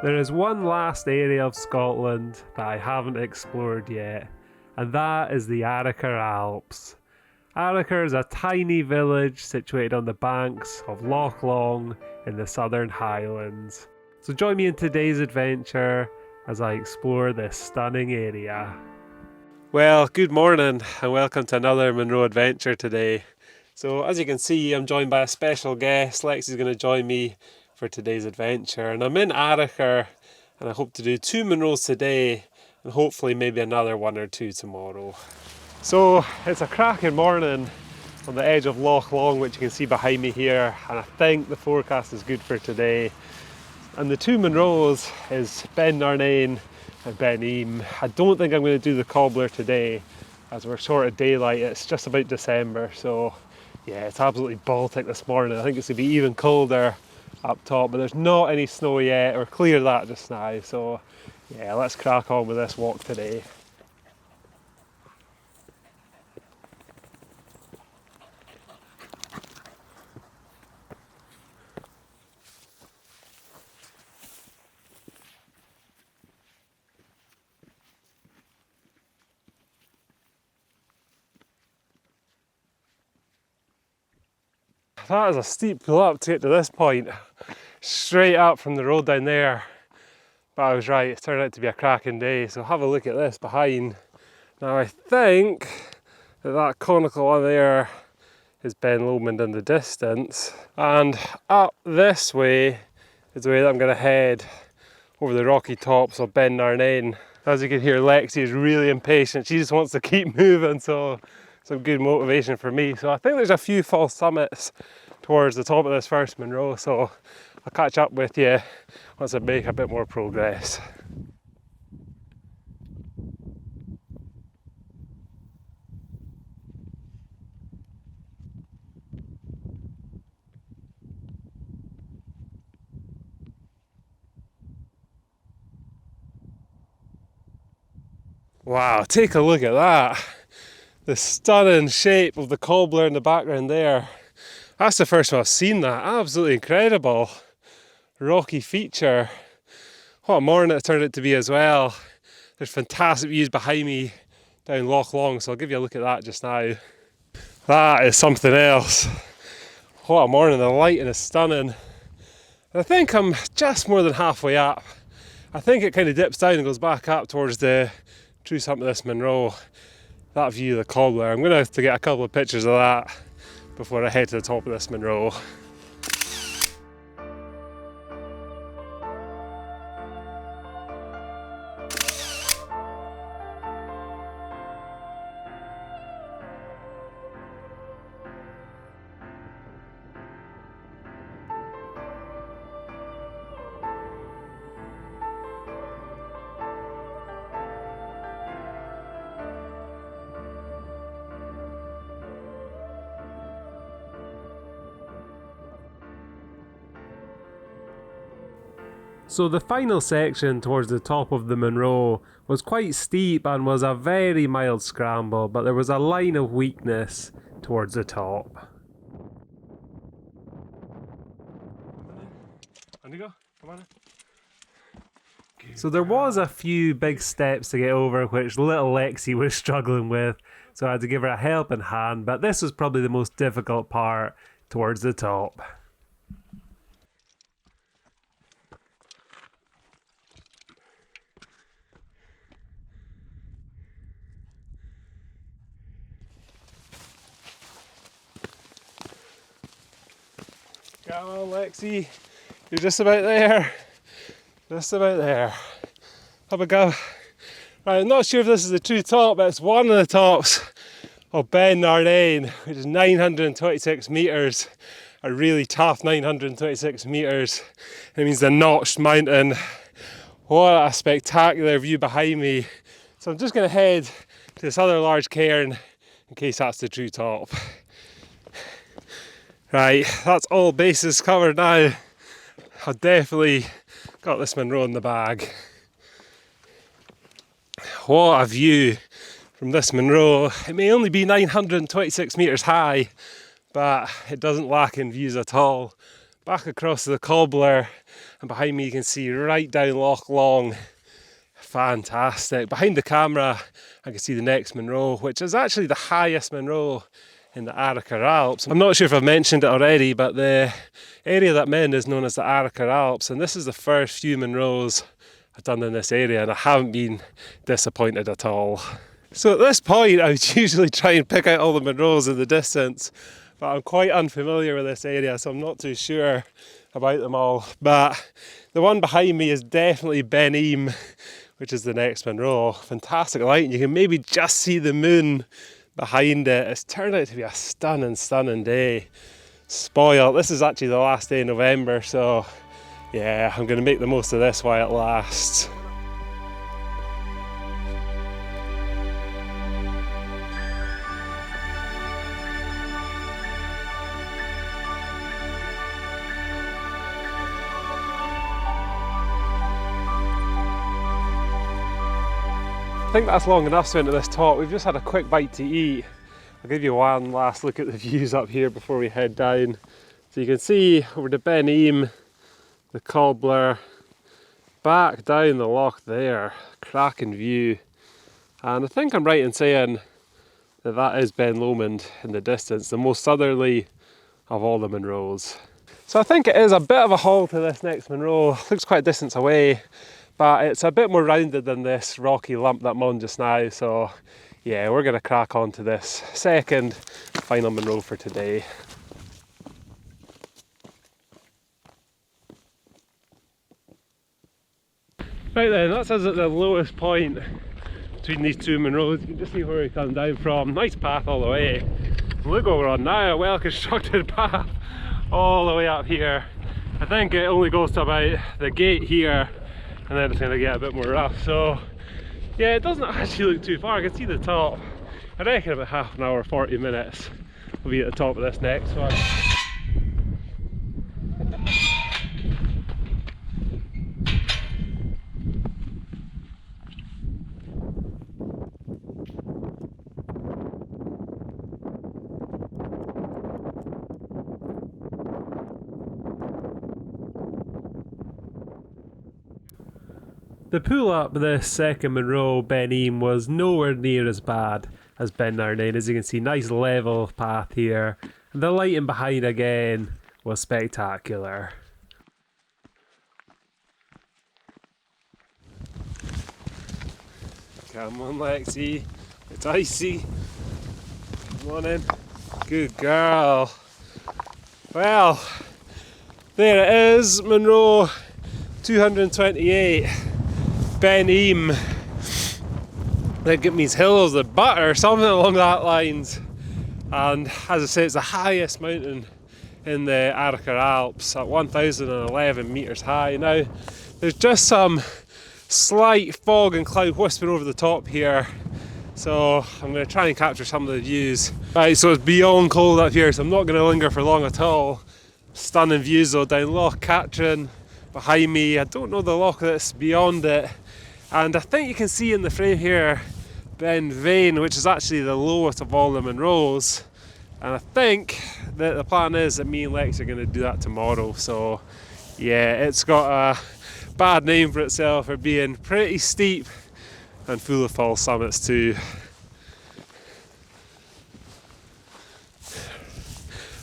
There is one last area of Scotland that I haven't explored yet, and that is the Arrochar Alps. Arrochar is a tiny village situated on the banks of Loch Long in the Southern Highlands. So join me in today's adventure as I explore this stunning area. Well, good morning and welcome to another Munro adventure today. So as you can see, I'm joined by a special guest. Lexi's going to join me for today's adventure, and I'm in Arrochar and I hope to do 2 Munros today and hopefully maybe another 1 or 2 tomorrow. So it's a cracking morning on the edge of Loch Long, which you can see behind me here, and I think the forecast is good for today. And the 2 Munros is Beinn Narnain and Beinn Ime. I don't think I'm going to do the Cobbler today as we're short of daylight. It's just about December, so yeah, it's absolutely Baltic this morning. I think it's going to be even colder up top, but there's not any snow yet, or clear that just now. So yeah, let's crack on with this walk today. That is a steep pull up to get to this point, straight up from the road down there. But I was right, it turned out to be a cracking day. So have a look at this behind. Now I think that conical one there is Beinn Lomond in the distance. And up this way is the way that I'm going to head over the rocky tops of Beinn Narnain. As you can hear, Lexi is really impatient. She just wants to keep moving, so some good motivation for me. So I think there's a few false summits towards the top of this first Munro, so I'll catch up with you once I make a bit more progress. Wow, take a look at that. The stunning shape of the Cobbler in the background there. That's the first time I've seen that. Absolutely incredible rocky feature. What a morning it turned out to be as well. There's fantastic views behind me down Loch Long, so I'll give you a look at that just now. That is something else. What a morning, the lighting is stunning. And I think I'm just more than halfway up. I think it kind of dips down and goes back up towards the true summit of this Munro. That view of the Cobbler, I'm going to have to get a couple of pictures of that before I head to the top of this Munro. So the final section towards the top of the Munro was quite steep and was a very mild scramble, but there was a line of weakness towards the top. So there was a few big steps to get over which little Lexi was struggling with, so I had to give her a helping hand, but this was probably the most difficult part towards the top. Come on, Lexi, you're just about there. Just about there. Have a go. Right, I'm not sure if this is the true top, but it's one of the tops of Beinn Narnain, which is 926 metres. A really tough 926 metres. It means the notched mountain. What a spectacular view behind me. So I'm just going to head to this other large cairn in case that's the true top. Right, that's all bases covered now. I've definitely got this Munro in the bag. What a view from this Munro. It may only be 926 metres high, but it doesn't lack in views at all. back across to the Cobbler, and behind me you can see right down Loch Long. Fantastic. Behind the camera I can see the next Munro, which is actually the highest Munro in the Arrochar Alps. I'm not sure if I've mentioned it already, but the area that I'm in is known as the Arrochar Alps, and this is the first few Munros I've done in this area, and I haven't been disappointed at all. So at this point I would usually try and pick out all the Munros in the distance, but I'm quite unfamiliar with this area, so I'm not too sure about them all. But the one behind me is definitely Beinn Ime, which is the next Munro. Fantastic light, and you can maybe just see the moon behind it. It's turned out to be a stunning day. Spoiled. This is actually the last day of November, so yeah, I'm going to make the most of this while it lasts. I think that's long enough swim to this top. We've just had a quick bite to eat. I'll give you one last look at the views up here before we head down. So you can see over the Beinn Ime, the Cobbler, back down the loch there. Cracking view. And I think I'm right in saying that that is Beinn Lomond in the distance, the most southerly of all the Munros. So I think it is a bit of a haul to this next Munro. Looks quite a distance away, but it's a bit more rounded than this rocky lump that I'm on just now. So yeah, we're going to crack on to this second final Munro for today. Right then, that's us at the lowest point between these two Munros. You can just see where we come down from. Nice path all the way. Look what we're on now, a well constructed path all the way up here. I think it only goes to about the gate here, and then it's going to get a bit more rough. So yeah, it doesn't actually look too far. I can see the top. I reckon about half an hour, 40 minutes we'll be at the top of this next one. The pull up this second Munro, Beinn Ime, was nowhere near as bad as Beinn Narnain. As you can see, nice level path here, and the lighting behind again was spectacular. Come on Lexi, it's icy. Come on in. Good girl. Well, there it is, Munro 228. Beinn Ime. I think it means hills of butter, something along that lines. And as I say, it's the highest mountain in the Arrochar Alps at 1,011 metres high. Now, there's just some slight fog and cloud wisping over the top here, so I'm going to try and capture some of the views. Right, so it's beyond cold up here, so I'm not going to linger for long at all. Stunning views though down Loch Catrin behind me. I don't know the loch that's beyond it. And I think you can see in the frame here Beinn Ime, which is actually the lowest of all the Munros. And I think that the plan is that me and Lex are going to do that tomorrow. So yeah, it's got a bad name for itself for being pretty steep and full of false summits too.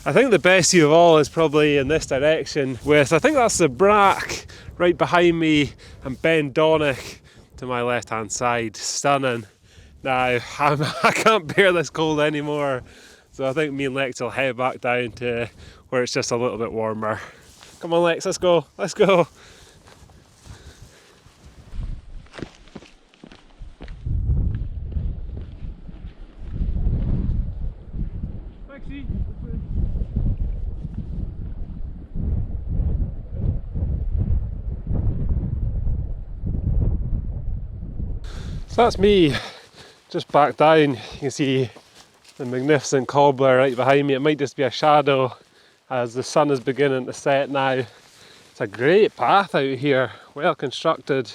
I think the best view of all is probably in this direction with, I think that's the Brack right behind me and Beinn Narnain to my left hand side. Stunning. Now I can't bear this cold anymore, so I think me and Lex will head back down to where it's just a little bit warmer. Come on Lex, let's go, let's go. Lexi. So that's me just back down. You can see the magnificent Cobbler right behind me. It might just be a shadow as the sun is beginning to set now. It's a great path out here, well constructed.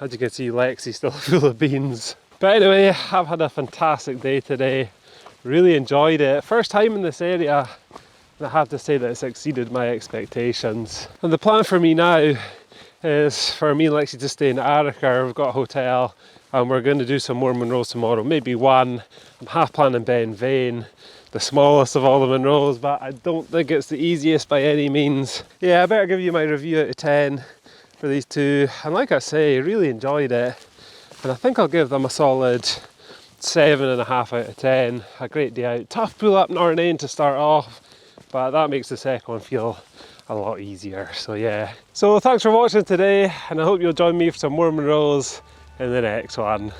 As you can see, Lexi's still full of beans. But anyway, I've had a fantastic day today. Really enjoyed it. First time in this area and I have to say that it's exceeded my expectations. And the plan for me now is for me and Lexi to stay in Arrochar. We've got a hotel and we're going to do some more Munros tomorrow, maybe one. I'm half planning Beinn Narnain, the smallest of all the Munros, but I don't think it's the easiest by any means. Yeah, I better give you my review out of 10 for these two, and like I say, really enjoyed it, and I think I'll give them a solid 7.5 out of 10. A great day out. Tough pull up Narnain to start off, but that makes the second one feel a lot easier. So yeah. So thanks for watching today, and I hope you'll join me for some more Munros in the next one.